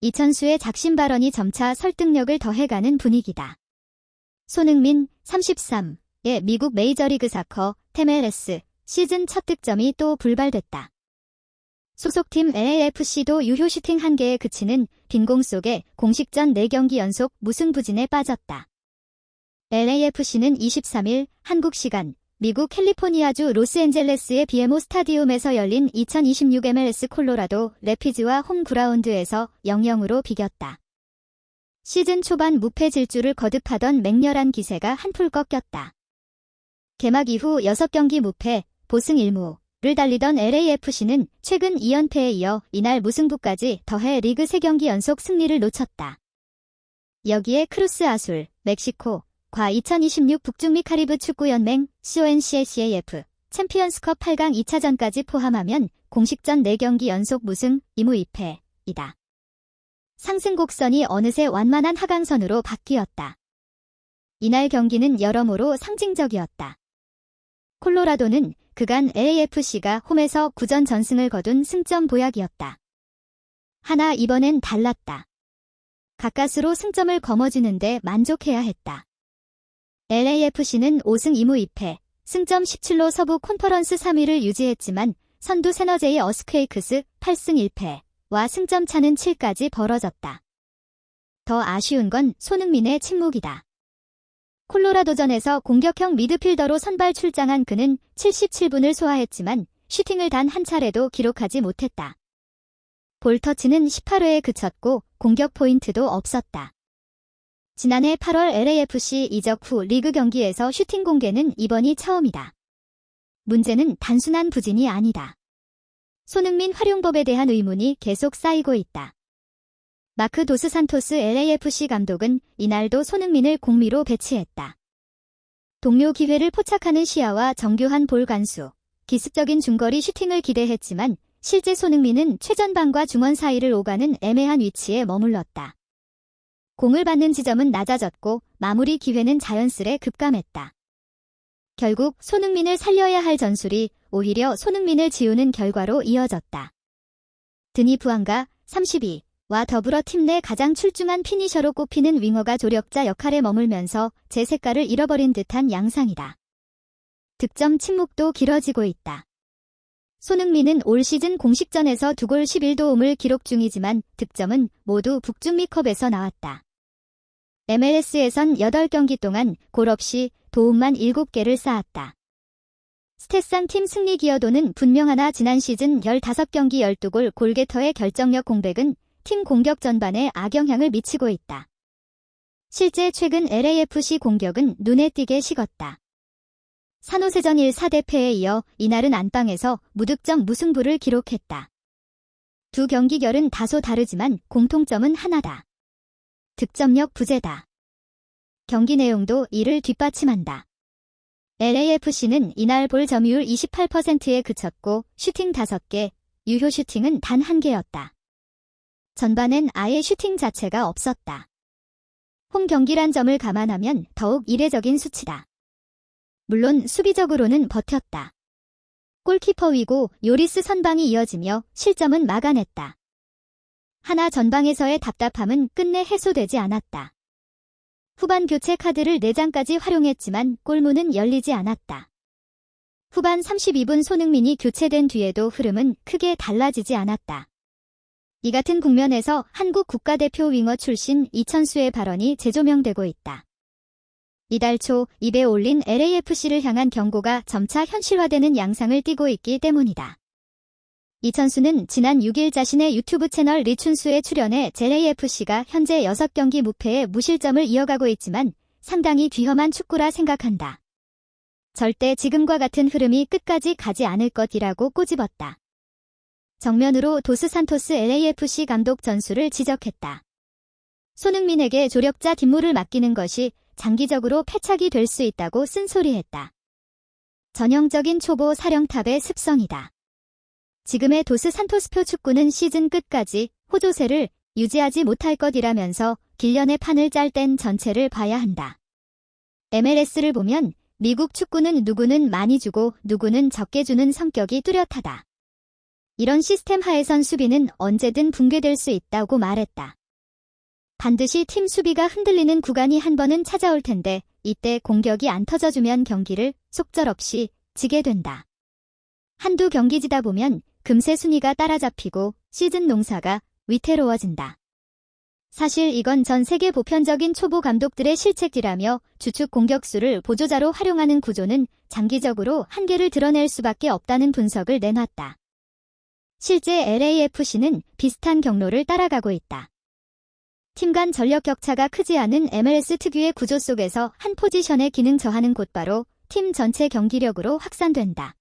이천수의 작심 발언이 점차 설득력을 더해가는 분위기다. 손흥민 33의 미국 메이저리그 사커 MLS 시즌 첫 득점이 또 불발됐다. 소속팀 LAFC도 유효 슈팅 1개에 그치는 빈공 속에 공식전 4경기 연속 무승부진에 빠졌다. LAFC는 23일 한국 시간 미국 캘리포니아주 로스앤젤레스의 BMO 스타디움에서 열린 2026 MLS 콜로라도 래피즈와 홈그라운드에서 0-0으로 비겼다. 시즌 초반 무패 질주를 거듭하던 맹렬한 기세가 한풀 꺾였다. 개막 이후 6경기 무패, 보승 1무를 달리던 LAFC는 최근 2연패에 이어 이날 무승부까지 더해 리그 3경기 연속 승리를 놓쳤다. 여기에 크루스 아술, 멕시코, 과 2026 북중미 카리브 축구연맹 CONCACAF 챔피언스컵 8강 2차전까지 포함하면 공식전 4경기 연속 무승 2무 2패이다. 상승 곡선이 어느새 완만한 하강선으로 바뀌었다. 이날 경기는 여러모로 상징적이었다. 콜로라도는 그간 LAFC가 홈에서 9전 전승을 거둔 승점 보약이었다. 하나 이번엔 달랐다. 가까스로 승점을 거머쥐는데 만족해야 했다. LAFC는 5승 2무 2패, 승점 17로 서부 콘퍼런스 3위를 유지했지만 선두 세너제이 어스퀘이크스 8승 1패와 승점 차는 7까지 벌어졌다. 더 아쉬운 건 손흥민의 침묵이다. 콜로라도전에서 공격형 미드필더로 선발 출장한 그는 77분을 소화했지만 슈팅을 단 한 차례도 기록하지 못했다. 볼터치는 18회에 그쳤고 공격 포인트도 없었다. 지난해 8월 LAFC 이적 후 리그 경기에서 슈팅 공개는 이번이 처음이다. 문제는 단순한 부진이 아니다. 손흥민 활용법에 대한 의문이 계속 쌓이고 있다. 마크 도스 산토스 LAFC 감독은 이날도 손흥민을 공미로 배치했다. 동료 기회를 포착하는 시야와 정교한 볼 간수, 기습적인 중거리 슈팅을 기대했지만 실제 손흥민은 최전방과 중원 사이를 오가는 애매한 위치에 머물렀다. 공을 받는 지점은 낮아졌고 마무리 기회는 자연스레 급감했다. 결국 손흥민을 살려야 할 전술이 오히려 손흥민을 지우는 결과로 이어졌다. 드니 부안가 32와 더불어 팀 내 가장 출중한 피니셔로 꼽히는 윙어가 조력자 역할에 머물면서 제 색깔을 잃어버린 듯한 양상이다. 득점 침묵도 길어지고 있다. 손흥민은 올 시즌 공식전에서 2골 11도움을 기록 중이지만 득점은 모두 북중미컵에서 나왔다. MLS에선 8경기 동안 골 없이 도움만 7개를 쌓았다. 스탯상 팀 승리 기여도는 분명하나 지난 시즌 15경기 12골 골게터의 결정력 공백은 팀 공격 전반에 악영향을 미치고 있다. 실제 최근 LAFC 공격은 눈에 띄게 식었다. 산호세전 1-4대패에 이어 이날은 안방에서 무득점 무승부를 기록했다. 두 경기결은 다소 다르지만 공통점은 하나다. 득점력 부재다. 경기 내용도 이를 뒷받침한다. LAFC는 이날 볼 점유율 28%에 그쳤고 슈팅 5개, 유효 슈팅은 단 1개였다. 전반엔 아예 슈팅 자체가 없었다. 홈 경기란 점을 감안하면 더욱 이례적인 수치다. 물론 수비적으로는 버텼다. 골키퍼 위고 요리스 선방이 이어지며 실점은 막아냈다. 하나 전방에서의 답답함은 끝내 해소되지 않았다. 후반 교체 카드를 4장까지 활용했지만 골문은 열리지 않았다. 후반 32분 손흥민이 교체된 뒤에도 흐름은 크게 달라지지 않았다. 이 같은 국면에서 한국 국가대표 윙어 출신 이천수의 발언이 재조명되고 있다. 이달 초 입에 올린 LAFC를 향한 경고가 점차 현실화되는 양상을 띠고 있기 때문이다. 이천수는 지난 6일 자신의 유튜브 채널 리춘수에 출연해 LAFC가 현재 6경기 무패에 무실점을 이어가고 있지만 상당히 위험한 축구라 생각한다. 절대 지금과 같은 흐름이 끝까지 가지 않을 것이라고 꼬집었다. 정면으로 도스 산토스 LAFC 감독 전술을 지적했다. 손흥민에게 조력자 뒷물을 맡기는 것이 장기적으로 패착이 될 수 있다고 쓴소리했다. 전형적인 초보 사령탑의 습성이다. 지금의 도스 산토스표 축구는 시즌 끝까지 호조세를 유지하지 못할 것이라면서 길련의 판을 짤 땐 전체를 봐야 한다. MLS를 보면 미국 축구는 누구는 많이 주고 누구는 적게 주는 성격이 뚜렷하다. 이런 시스템 하에선 수비는 언제든 붕괴될 수 있다고 말했다. 반드시 팀 수비가 흔들리는 구간이 한 번은 찾아올 텐데 이때 공격이 안 터져주면 경기를 속절없이 지게 된다. 한두 경기 지다 보면 금세 순위가 따라잡히고 시즌 농사가 위태로워진다. 사실 이건 전 세계 보편적인 초보 감독들의 실책이라며 주축 공격수를 보조자로 활용하는 구조는 장기적으로 한계를 드러낼 수밖에 없다는 분석을 내놨다. 실제 LAFC는 비슷한 경로를 따라가고 있다. 팀 간 전력 격차가 크지 않은 MLS 특유의 구조 속에서 한 포지션의 기능 저하는 곧바로 팀 전체 경기력으로 확산된다.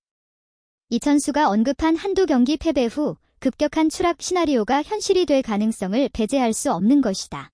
이천수가 언급한 한두 경기 패배 후 급격한 추락 시나리오가 현실이 될 가능성을 배제할 수 없는 것이다.